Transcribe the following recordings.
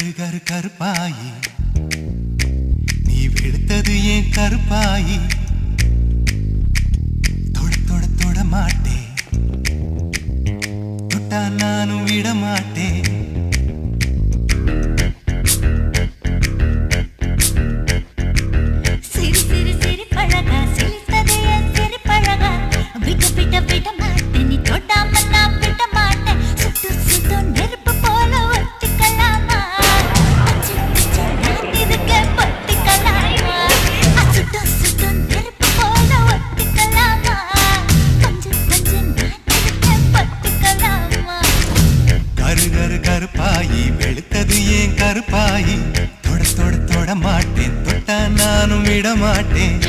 கரு கருப்பாயி நீ வெளுத்தது ஏன் கருப்பாயி தொட தொட தொட மாட்டேன் தொட்டா நானும் விட மாட்டேன் கருப்பாயி வெளுத்தது ஏன் கருப்பாயி தொட தொட தொட மாட்டேன் தொட்டா நானும் விட மாட்டேன்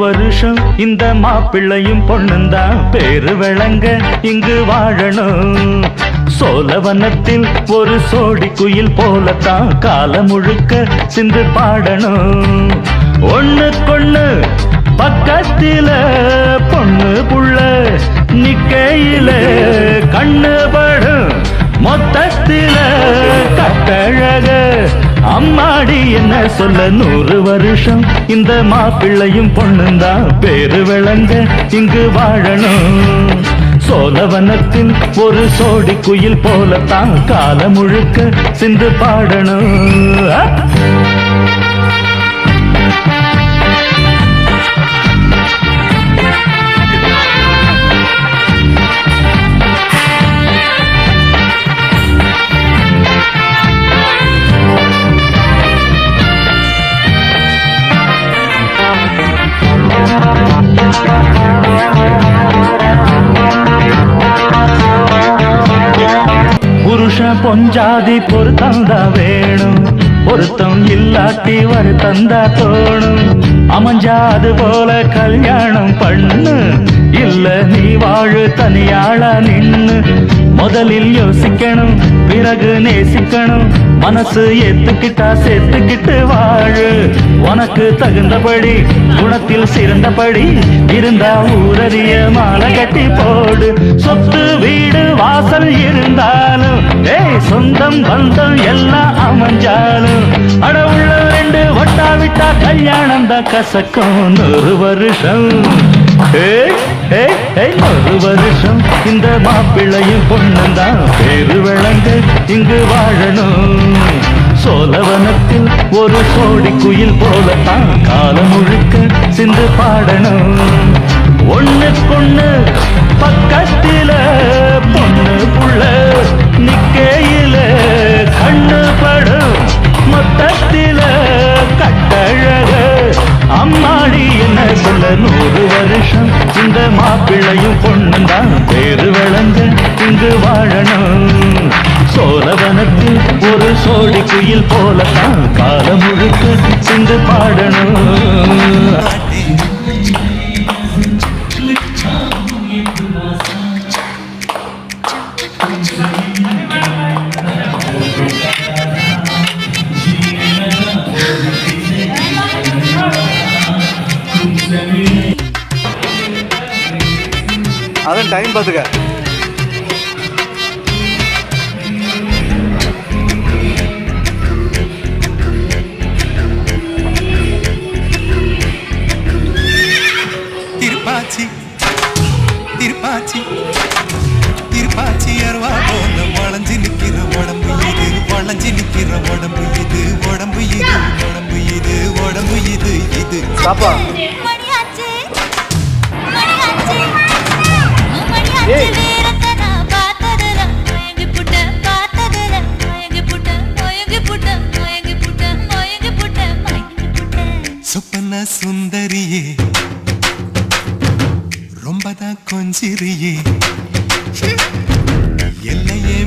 வருஷம் இந்த மாப்பிள்ளையும் பொண்ணுந்தான் பேரு விளங்க இங்கு வாழணும் சோழவனத்தில் ஒரு சோடி குயில் போலத்தான் காலம் முழுக்க சிந்து பாடணும் ஒண்ணுக்கொண்ணு பக்கத்தில பொண்ணு புள்ள நிக்கையில கண்ணு படும் மொத்தத்தில கட்டழக அம்மாடி என்ன சொல்ல 100 வருஷம் இந்த மாப்பிள்ளையும் பொண்ணுந்தான் பேரு விளங்க இங்கு வாழணும் சோழவனத்தில் ஒரு சோடி குயில் போலத்தான் காலம் முழுக்க சிந்து பாடணும் புருஷன் பொஞ்சாதி பொருத்தந்தா வேணும் பொருத்தம் இல்லாட்டி வருத்தந்தா தோணும் அமைஞ்சாது போல கல்யாணம் பண்ணு இல்ல நீ வாழு தனியாளா நின்னு முதலில் யோசிக்கணும் பிறகு நேசிக்கணும் மனசு ஏத்துக்கிட்டா சேர்த்துக்கிட்டு வாழு உனக்கு தகுந்தபடி குணத்தில் சிறந்தபடி இருந்தா ஊரறிய மாலை கட்டி போடு சொத்து வீடு வாசல் இருந்தாலும் சொந்தம் பந்தம் எல்லாம் அமைஞ்சாலும் அட உள்ள 2 ஒட்டா விட்டா கல்யாணம் தான் கசக்கும் 100 வருஷம் 100 வருஷம் இந்த மாப்பிள்ளையும் பொண்ணுந்தான் பேரு விளங்க இங்கு வாழணும் சோழவனத்தில் ஒரு சோடி குயில் போலத்தான் காலம் முழுக்க சிந்து பாடணும் ஒண்ணுக்கொண்ணு பக்கத்தில பொண்ணு புள்ள நிக்கையில கண்ணு படும் மொத்தத்தில கட்டழக அம்மாடி என்ன சொல்ல 100 வருஷம் இந்த மாப்பிள்ளையும் பொண்ணுந்தான் பேரு விளங்க இங்கு வாழணும் சோழவனத்தில் ஒரு சோடி குயில் போலத்தான் காலம் முழுக்க சிந்து பாடணும் அதான் டைம் பார்த்துக்க திருப்பாச்சி திருப்பாச்சி திருப்பாச்சி அருவா போல வளைஞ்சு நிக்கிற உடம்பு இது வளைஞ்சு நிக்கிற உடம்பு இது உடம்பு இது உடம்பு இது உடம்பு இது இது பாப்பா சொப்பன சுந்தரியே ரொம்பதான் கொஞ்சிரியே எல்லையே